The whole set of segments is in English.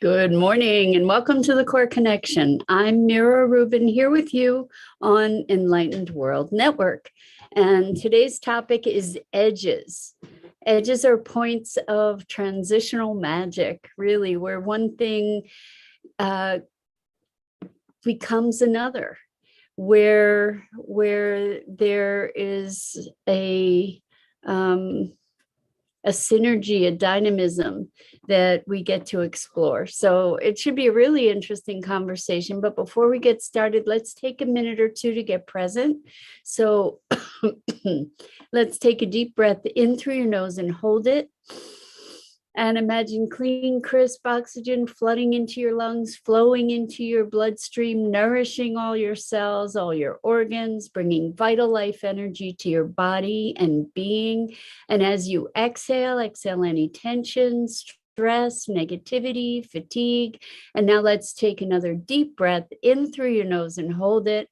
Good morning and welcome to the Core Connection. I'm Mira Rubin here with you on Enlightened World Network. And today's topic is edges. Edges are points of transitional magic, really, where one thing becomes another, where there is a synergy, a dynamism that we get to explore. So it should be a really interesting conversation. But before we get started, let's take a minute or two to get present. So let's take a deep breath in through your nose and hold it. And imagine clean, crisp oxygen flooding into your lungs, flowing into your bloodstream, nourishing all your cells, all your organs, bringing vital life energy to your body and being. And as you exhale any tension, stress, negativity, fatigue. And now let's take another deep breath in through your nose and hold it.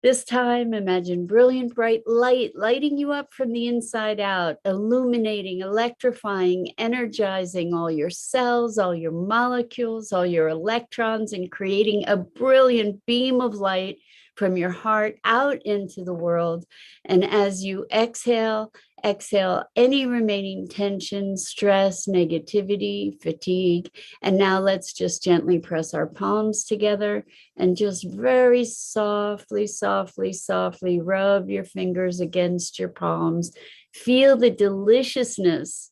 This time, imagine brilliant, bright light lighting you up from the inside out, illuminating, electrifying, energizing all your cells, all your molecules, all your electrons, and creating a brilliant beam of light from your heart out into the world. And as you exhale any remaining tension, stress, negativity, fatigue. And now let's just gently press our palms together and just very softly rub your fingers against your palms. Feel the deliciousness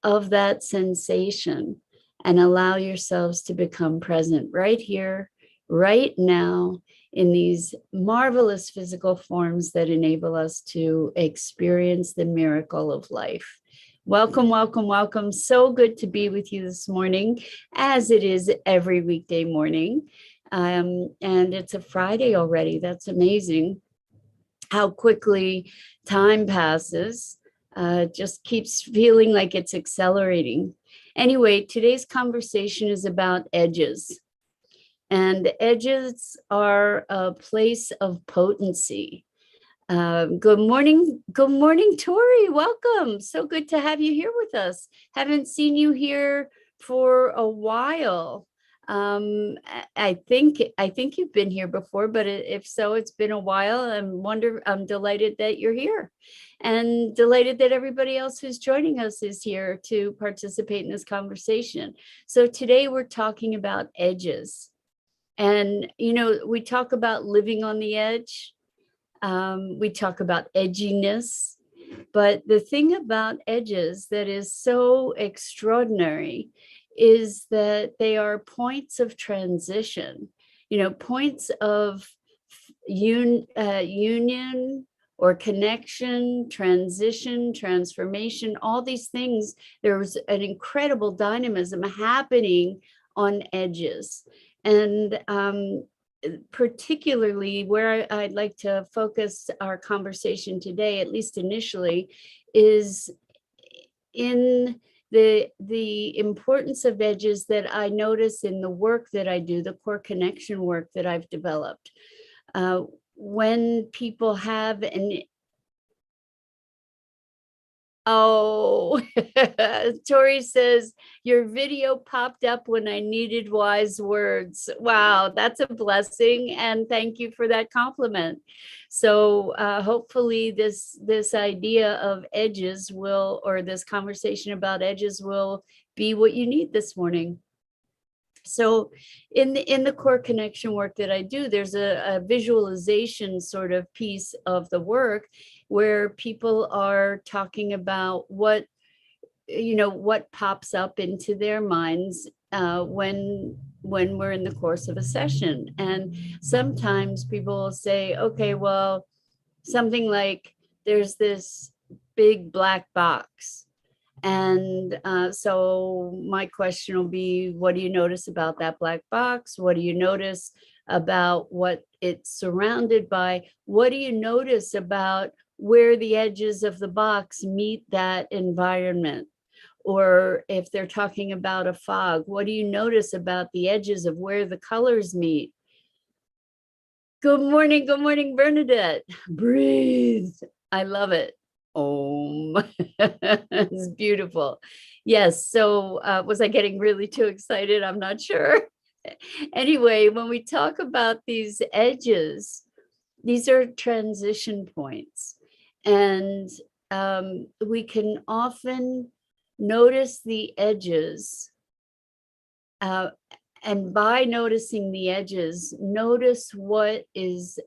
of that sensation and allow yourselves to become present right here, right now, in these marvelous physical forms that enable us to experience the miracle of life. Welcome, welcome, welcome. So good to be with you this morning, as it is every weekday morning. And it's a Friday already. That's amazing how quickly time passes. Just keeps feeling like it's accelerating. Anyway, today's conversation is about edges. And edges are a place of potency. Good morning, Tori. Welcome. So good to have you here with us. Haven't seen you here for a while. I think you've been here before, but if so, it's been a while. I'm delighted that you're here, and delighted that everybody else who's joining us is here to participate in this conversation. So today we're talking about edges. And, we talk about living on the edge. We talk about edginess. But the thing about edges that is so extraordinary is that they are points of transition, points of union or connection, transition, transformation, all these things. There's an incredible dynamism happening on edges. And particularly where I'd like to focus our conversation today, at least initially, is in the importance of edges that I notice in the work that I do, the core connection work that I've developed. When people have an Oh, Tori says, your video popped up when I needed wise words. Wow, that's a blessing. And thank you for that compliment. So hopefully this idea of edges or this conversation about edges will be what you need this morning. So in the core connection work that I do, there's a visualization sort of piece of the work where people are talking about what pops up into their minds when we're in the course of a session. And sometimes people will say, okay, well, something like there's this big black box. And so my question will be, what do you notice about that black box? What do you notice about what it's surrounded by? What do you notice about where the edges of the box meet that environment? Or if they're talking about a fog, what do you notice about the edges of where the colors meet? Good morning, Bernadette. Breathe. I love it. Om. It's beautiful. Yes. So was I getting really too excited? I'm not sure. Anyway, when we talk about these edges, these are transition points. And we can often notice the edges. And by noticing the edges, notice what is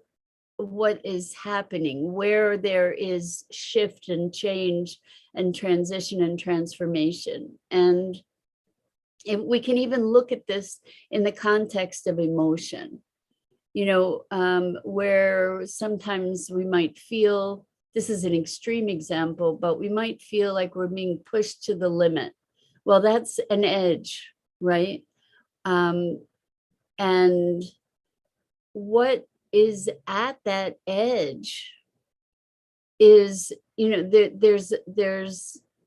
happening, where there is shift and change and transition and transformation. And we can even look at this in the context of emotion, where sometimes we might feel, this is an extreme example, but we might feel like we're being pushed to the limit. Well, that's an edge, right? And what is at that edge is, there's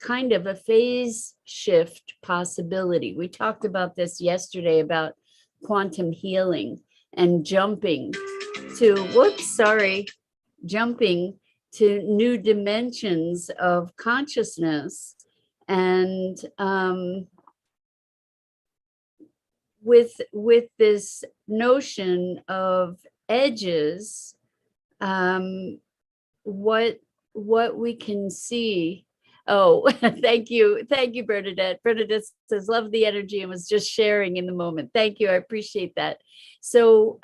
kind of a phase shift possibility. We talked about this yesterday about quantum healing and jumping to new dimensions of consciousness. And with this notion of edges, what we can see. Oh, thank you, Bernadette. Bernadette says, love the energy, and was just sharing in the moment. Thank you, I appreciate that. So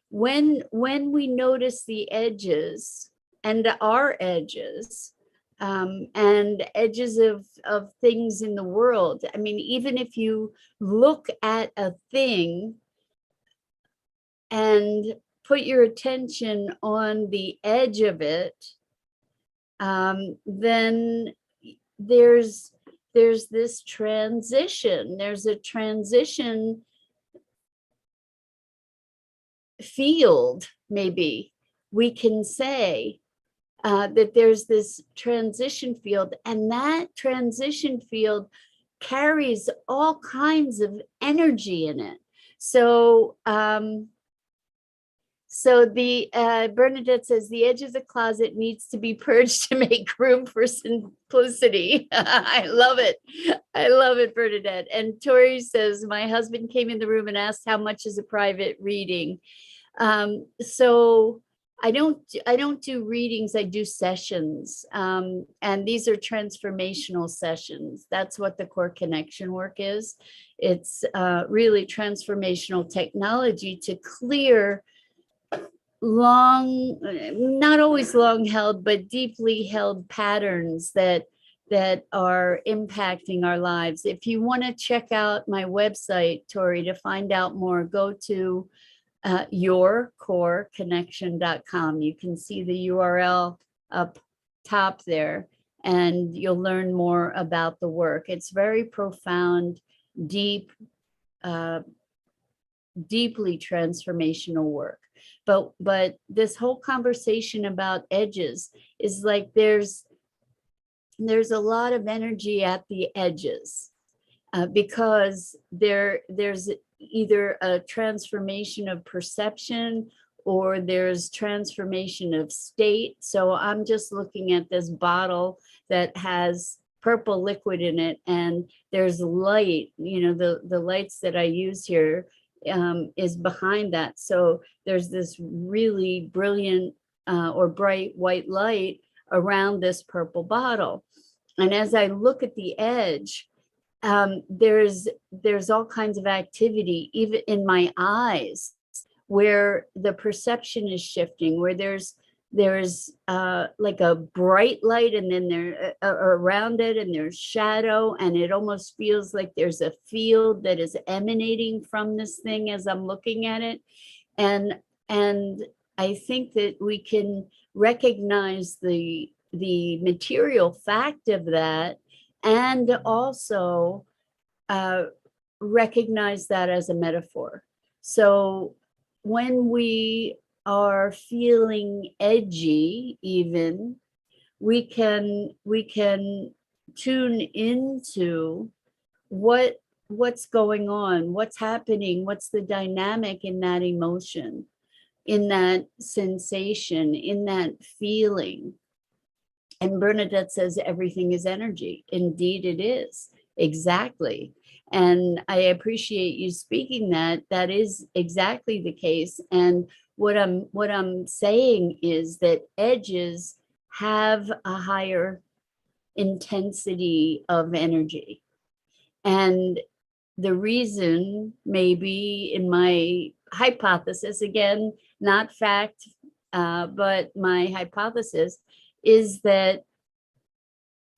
when we notice the edges and our edges, and edges of things in the world. I mean, even if you look at a thing and put your attention on the edge of it, then there's this transition. There's a transition field, maybe we can say, that there's this transition field, and that transition field carries all kinds of energy in it. So Bernadette says the edge of the closet needs to be purged to make room for simplicity. I love it, Bernadette. And Tori says, my husband came in the room and asked how much is a private reading. So I don't do readings, I do sessions. And these are transformational sessions. That's what the core connection work is. It's really transformational technology to clear not always long held, but deeply held patterns that are impacting our lives. If you want to check out my website, Tori, to find out more, go to yourcoreconnection.com. You can see the URL up top there, and you'll learn more about the work. It's very profound, deep, deeply transformational work. But this whole conversation about edges is like there's a lot of energy at the edges, because there's either a transformation of perception or there's transformation of state. So I'm just looking at this bottle that has purple liquid in it, and there's light, the lights that I use here is behind that. So there's this really brilliant or bright white light around this purple bottle. And as I look at the edge, there's all kinds of activity, even in my eyes, where the perception is shifting, where there's like a bright light, and then there around it, and there's shadow, and it almost feels like there's a field that is emanating from this thing as I'm looking at it. And I think that we can recognize the material fact of that, and also recognize that as a metaphor. So when we are feeling edgy, even, we can tune into what's going on, what's happening, what's the dynamic in that emotion, in that sensation, in that feeling. And Bernadette says everything is energy. Indeed, it is. Exactly. And I appreciate you speaking that. That is exactly the case. And what I'm saying is that edges have a higher intensity of energy. And the reason, maybe in my hypothesis, again, not fact, but my hypothesis is that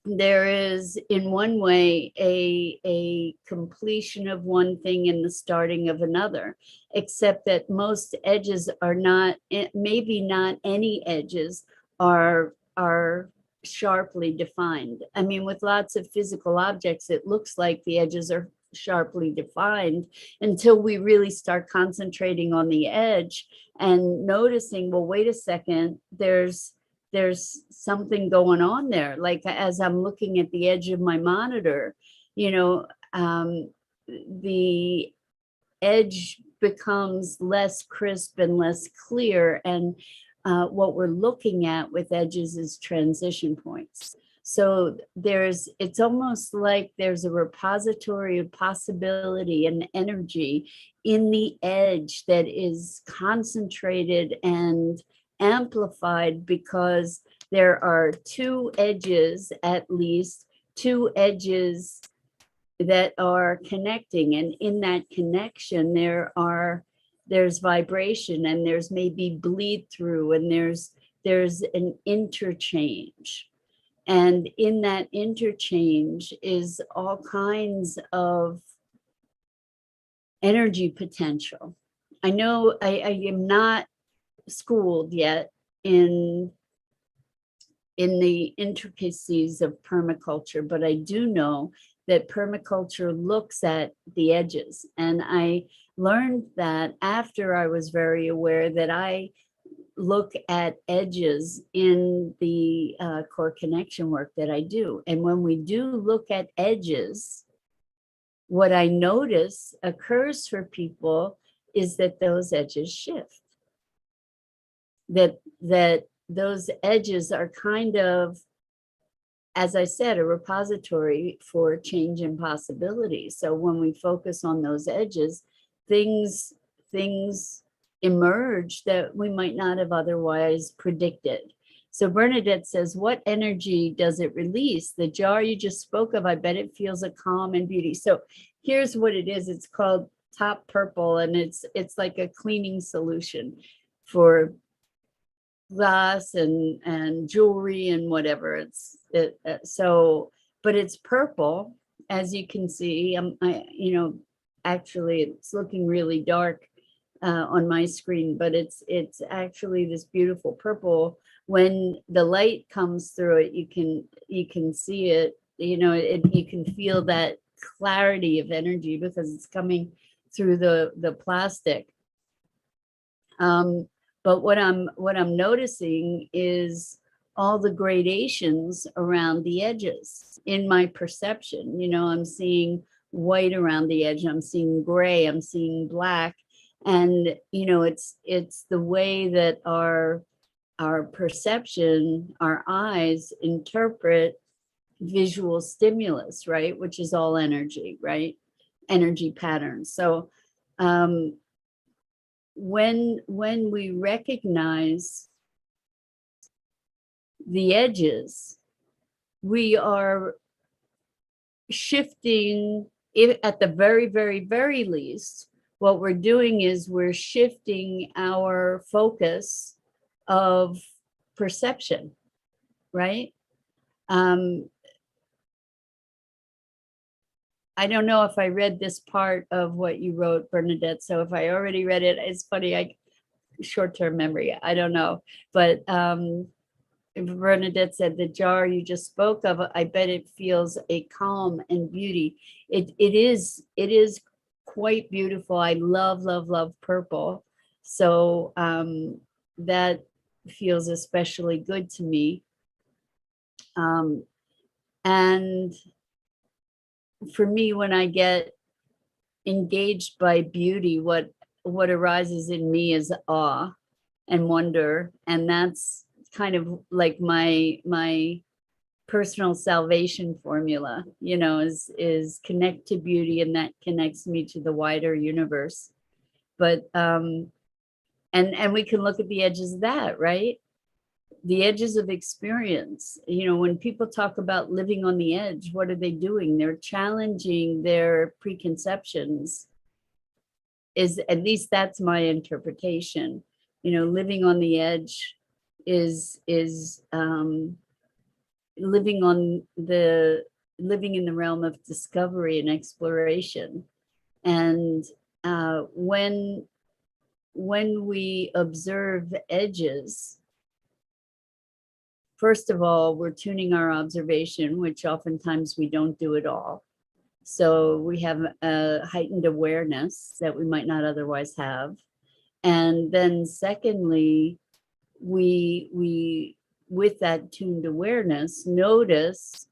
there is, in one way, a completion of one thing and the starting of another, except that most edges are not, maybe not any edges are sharply defined. I mean, with lots of physical objects, it looks like the edges are sharply defined until we really start concentrating on the edge and noticing, well, wait a second, there's something going on there. Like as I'm looking at the edge of my monitor, you know, the edge becomes less crisp and less clear. And what we're looking at with edges is transition points. So it's almost like there's a repository of possibility and energy in the edge that is concentrated and amplified because there are two edges, at least two edges that are connecting, and in that connection there's vibration, and there's maybe bleed through, and there's an interchange, and in that interchange is all kinds of energy potential. I know I am not schooled yet in the intricacies of permaculture, but I do know that permaculture looks at the edges. And I learned that after I was very aware that I look at edges in the core connection work that I do. And when we do look at edges, what I notice occurs for people is that those edges shift. That those edges are kind of, as I said, a repository for change and possibility. So when we focus on those edges, things emerge that we might not have otherwise predicted. So Bernadette says, what energy does it release? The jar you just spoke of, I bet it feels a calm and beauty. So here's what it is. It's called Top Purple, and it's like a cleaning solution for glass and jewelry and whatever. But it's purple, as you can see. Actually it's looking really dark on my screen, but it's actually this beautiful purple. When the light comes through it, you can see it, you can feel that clarity of energy because it's coming through the plastic. But what I'm noticing is all the gradations around the edges in my perception. I'm seeing white around the edge, I'm seeing gray, I'm seeing black. And it's the way that our perception, our eyes interpret visual stimulus, right? Which is all energy, right? Energy patterns. So when we recognize the edges, we are shifting, if at the very, very, very least, what we're doing is we're shifting our focus of perception, right? I don't know if I read this part of what you wrote, Bernadette. So if I already read it, it's funny, short-term memory, I don't know. But Bernadette said, the jar you just spoke of, I bet it feels a calm and beauty. It is quite beautiful. I love, love, love purple. So that feels especially good to me. And for me, when I get engaged by beauty, what arises in me is awe and wonder. And that's kind of like my personal salvation formula, is connect to beauty, and that connects me to the wider universe. But and we can look at the edges of that, right? The edges of experience. When people talk about living on the edge, what are they doing? They're challenging their preconceptions. Is at least that's my interpretation. Living on the edge is living in the realm of discovery and exploration. And when we observe edges, first of all, we're tuning our observation, which oftentimes we don't do at all. So we have a heightened awareness that we might not otherwise have. And then secondly, we with that tuned awareness, notice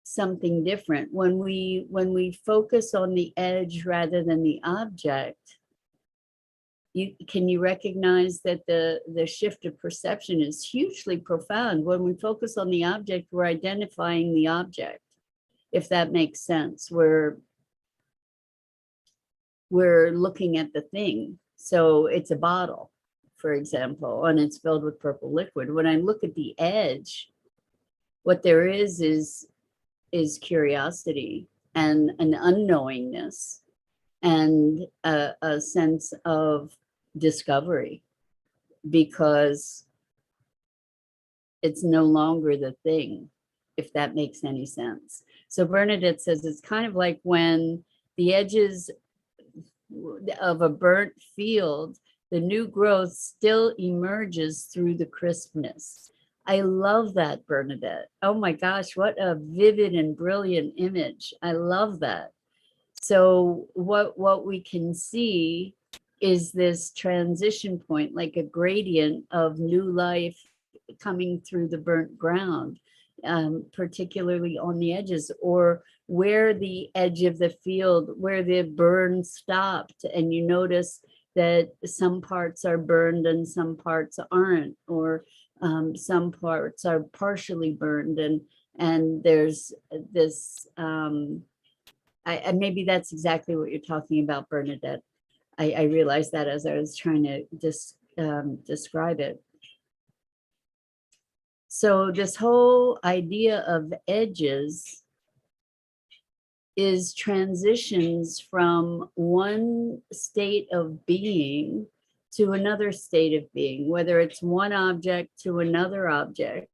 something different. When we focus on the edge rather than the object, can you recognize that the shift of perception is hugely profound? When we focus on the object, we're identifying the object, if that makes sense. We're looking at the thing. So it's a bottle, for example, and it's filled with purple liquid. When I look at the edge, what there is curiosity and an unknowingness and a sense of discovery, because it's no longer the thing, if that makes any sense. So Bernadette says it's kind of like when the edges of a burnt field, the new growth still emerges through the crispness. I love that, Bernadette. Oh my gosh, what a vivid and brilliant image. I love that. So what we can see is this transition point, like a gradient of new life coming through the burnt ground, particularly on the edges, or where the edge of the field, where the burn stopped, and you notice that some parts are burned and some parts aren't, or some parts are partially burned, and there's this maybe that's exactly what you're talking about, Bernadette. I realized that as I was trying to describe it. So this whole idea of edges is transitions from one state of being to another state of being, whether it's one object to another object,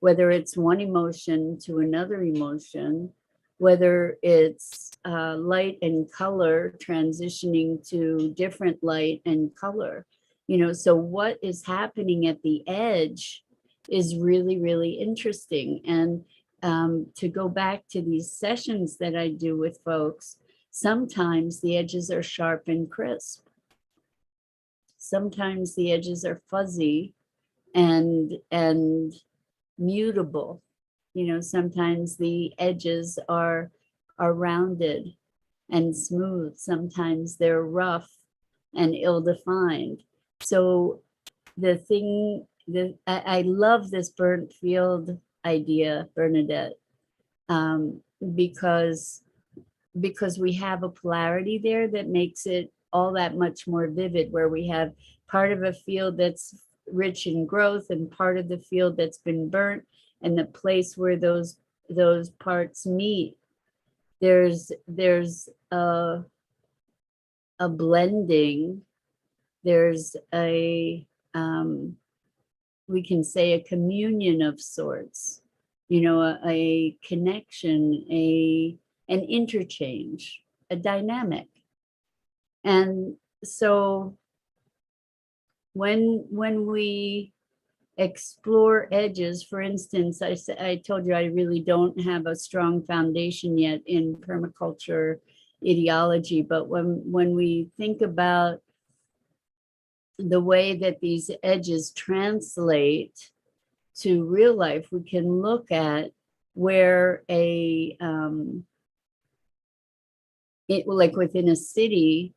whether it's one emotion to another emotion, whether it's light and color transitioning to different light and color. So what is happening at the edge is really, really interesting. And to go back to these sessions that I do with folks, sometimes the edges are sharp and crisp. Sometimes the edges are fuzzy and mutable. Sometimes the edges are rounded and smooth. Sometimes they're rough and ill-defined. So I love this burnt field idea, Bernadette, because we have a polarity there that makes it all that much more vivid, where we have part of a field that's rich in growth and part of the field that's been burnt, and the place where those parts meet, there's a blending, there's we can say a communion of sorts, a connection, an interchange, a dynamic. And so when we explore edges, for instance, I told you I really don't have a strong foundation yet in permaculture ideology, but when we think about the way that these edges translate to real life, we can look at where like within a city,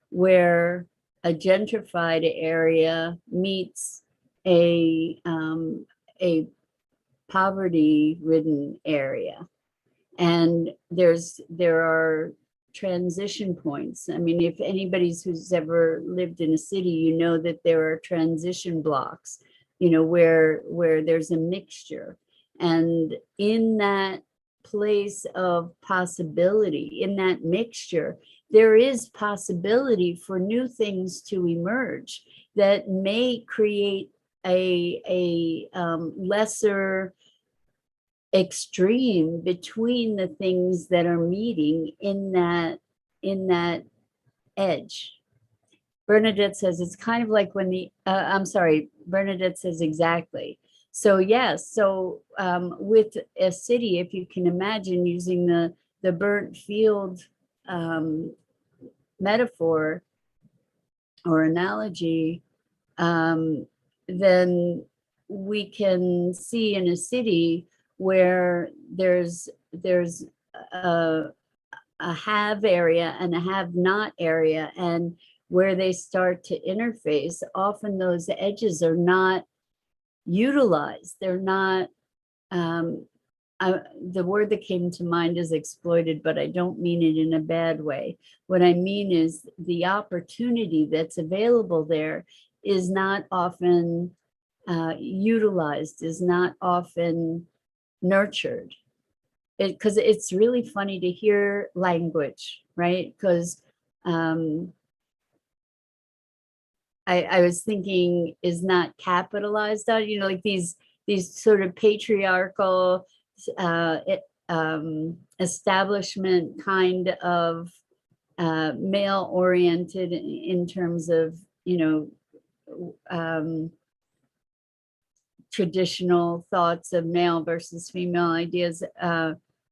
where a gentrified area meets a poverty-ridden area. And there are transition points. I mean, if anybody's who's ever lived in a city, you know that there are transition blocks, you know, where there's a mixture. And in that place of possibility, in that mixture, there is possibility for new things to emerge that may create a lesser extreme between the things that are meeting in that edge. Bernadette says it's kind of like when I'm sorry, Bernadette says exactly. So yes, so with a city, if you can imagine using the burnt field metaphor or analogy, then we can see in a city where there's a have area and a have not area, and where they start to interface, often those edges are not utilized. They're not, the word that came to mind is exploited, but I don't mean it in a bad way. What I mean is the opportunity that's available there is not often utilized, is not often nurtured. Because it's really funny to hear language, right? Because I was thinking is not capitalized on, you know, like these sort of patriarchal establishment kind of male oriented in terms of, you know, traditional thoughts of male versus female ideas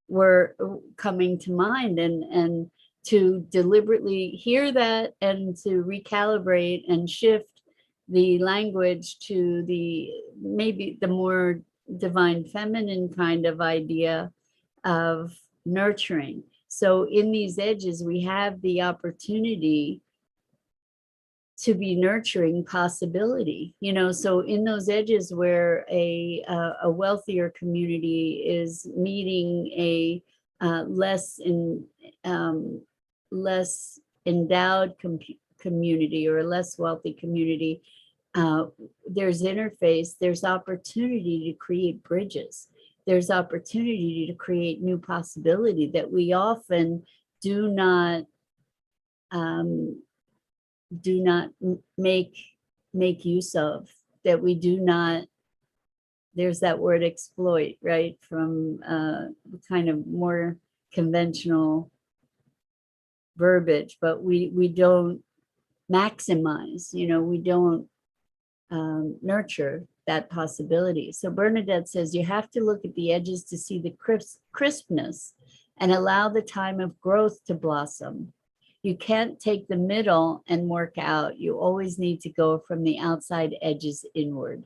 were coming to mind, and to deliberately hear that and to recalibrate and shift the language to the maybe the more divine feminine kind of idea of nurturing. So in these edges, we have the opportunity to be nurturing possibility, you know. So in those edges where a wealthier community is meeting a less endowed community or a less wealthy community, there's interface, there's opportunity to create bridges, there's opportunity to create new possibility that we often do not make use of, that we do not, there's that word exploit, right, from kind of more conventional verbiage, but we don't maximize, you know, we don't nurture that possibility. So Bernadette says you have to look at the edges to see the crispness and allow the time of growth to blossom. You can't take the middle and work out. You always need to go from the outside edges inward.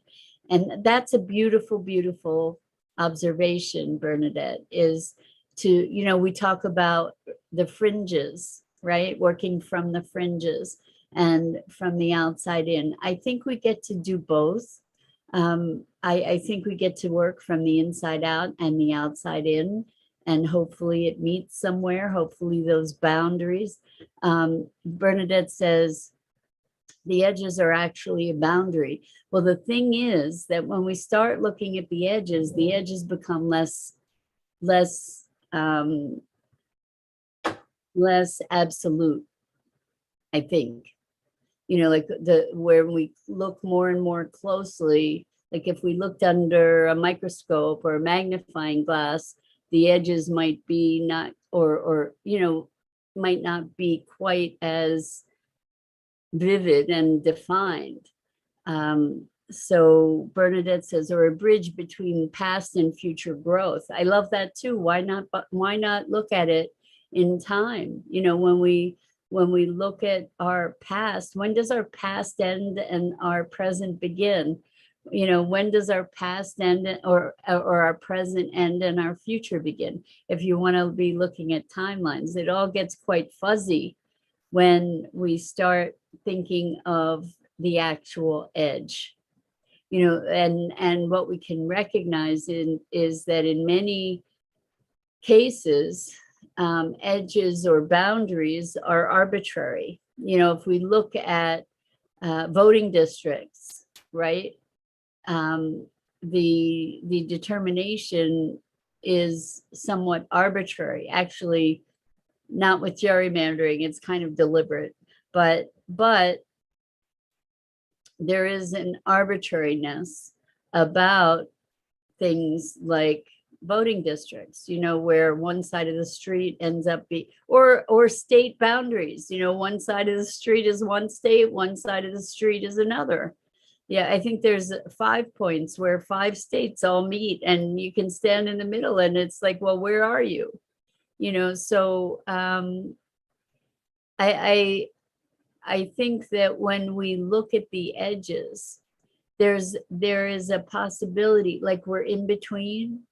And that's a beautiful, beautiful observation, Bernadette, is to, you know, we talk about the fringes, right? Working from the fringes and from the outside in. I think we get to do both. I think we get to work from the inside out and the outside in, and hopefully it meets somewhere, hopefully those boundaries. Bernadette says the edges are actually a boundary. Well, the thing is that when we start looking at the edges become less absolute, I think. You know, like where we look more and more closely, like if we looked under a microscope or a magnifying glass, the edges might be not, or you know, might not be quite as vivid and defined. So Bernadette says, or a bridge between past and future growth. I love that too. Why not look at it in time? You know, when we look at our past, when does our past end and our present begin? You know, when does our past end or our present end and our future begin? If you want to be looking at timelines, it all gets quite fuzzy when we start thinking of the actual edge. and what we can recognize is that in many cases, edges or boundaries are arbitrary. If we look at voting districts, right? The determination is somewhat arbitrary. Actually, not with gerrymandering, it's kind of deliberate, but there is an arbitrariness about things like voting districts, where one side of the street ends up or state boundaries, one side of the street is one state, one side of the street is another. Yeah, I think there's 5 points where 5 states all meet and you can stand in the middle and it's like, well, where are you? So I think that when we look at the edges, there is a possibility, like we're in between.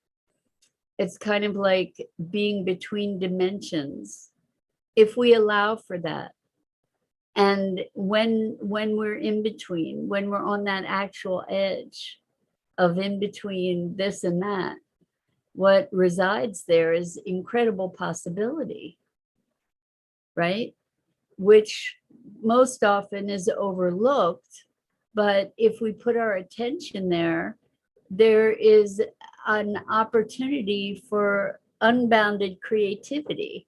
It's kind of like being between dimensions, if we allow for that. And when we're in between, when we're on that actual edge of in between this and that, what resides there is incredible possibility, right? Which most often is overlooked. But if we put our attention there, there is an opportunity for unbounded creativity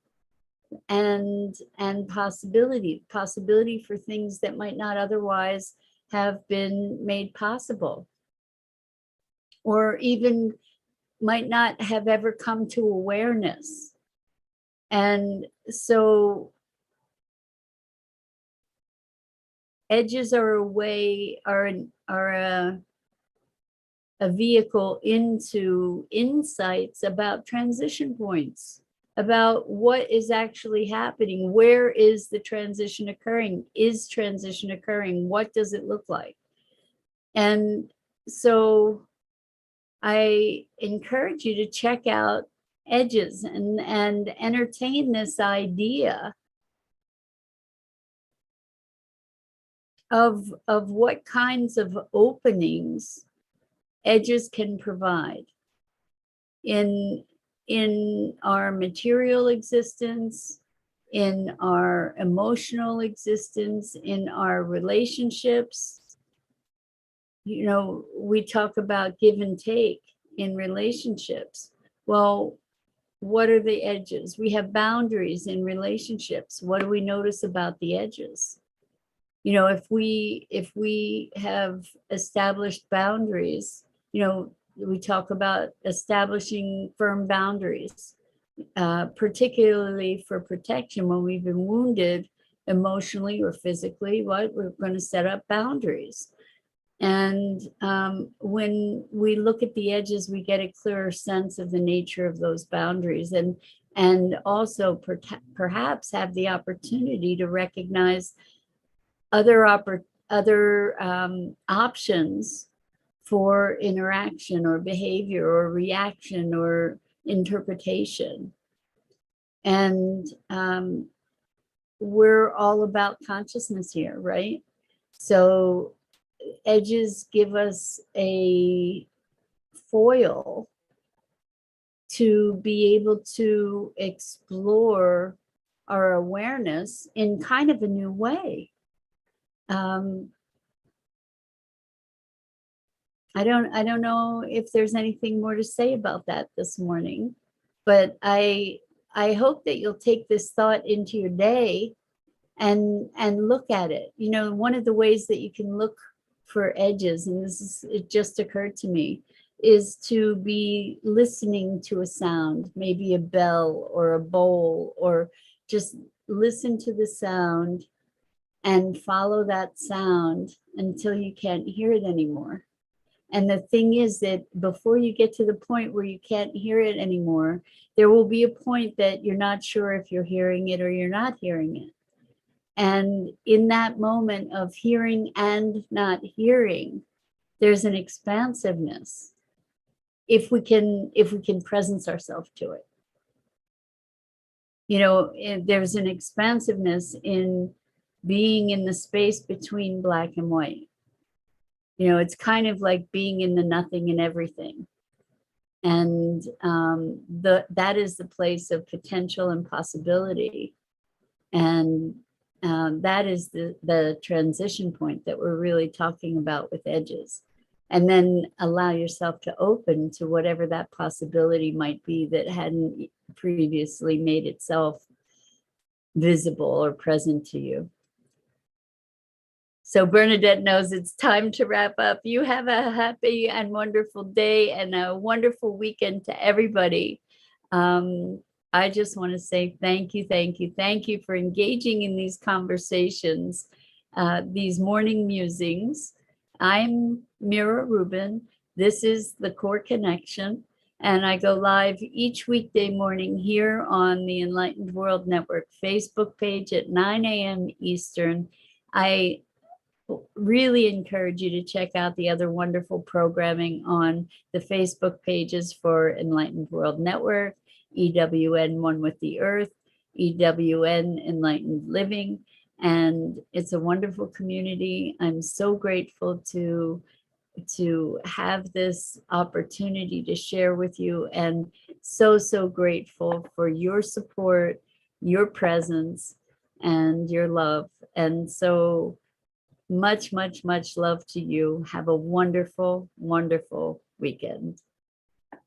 and possibility for things that might not otherwise have been made possible, or even might not have ever come to awareness. And so edges are a way, are a vehicle into insights about transition points, about what is actually happening. Where is the transition occurring? Is transition occurring? What does it look like? And so I encourage you to check out edges and entertain this idea of what kinds of openings edges can provide in our material existence, in our emotional existence, in our relationships. We talk about give and take in relationships. Well, what are the edges? We have boundaries in relationships. What do we notice about the edges? If we have established boundaries, we talk about establishing firm boundaries, particularly for protection when we've been wounded emotionally or physically. We're going to set up boundaries. And when we look at the edges, we get a clearer sense of the nature of those boundaries, and also perhaps have the opportunity to recognize other options for interaction or behavior or reaction or interpretation. And we're all about consciousness here, right? So edges give us a foil to be able to explore our awareness in kind of a new way. I don't know if there's anything more to say about that this morning, but I hope that you'll take this thought into your day and look at it. One of the ways that you can look for edges, and it just occurred to me, is to be listening to a sound, maybe a bell or a bowl, or just listen to the sound and follow that sound until you can't hear it anymore. And the thing is that before you get to the point where you can't hear it anymore, there will be a point that you're not sure if you're hearing it or you're not hearing it. And in that moment of hearing and not hearing, there's an expansiveness if we can presence ourselves to it. There's an expansiveness in being in the space between black and white. You know, it's kind of like being in the nothing and everything. And that is the place of potential and possibility. And that is the transition point that we're really talking about with edges. And then allow yourself to open to whatever that possibility might be that hadn't previously made itself visible or present to you. So Bernadette knows it's time to wrap up. You have a happy and wonderful day and a wonderful weekend to everybody. I just want to say thank you, thank you, thank you for engaging in these conversations, these morning musings. I'm Mira Rubin. This is the Core Connection, and I go live each weekday morning here on the Enlightened World Network Facebook page at 9 a.m. Eastern. I really encourage you to check out the other wonderful programming on the Facebook pages for Enlightened World Network, EWN One with the Earth, EWN Enlightened Living, and it's a wonderful community. I'm so grateful to have this opportunity to share with you, and so grateful for your support, your presence, and your love. And so much love to you. Have a wonderful, wonderful weekend.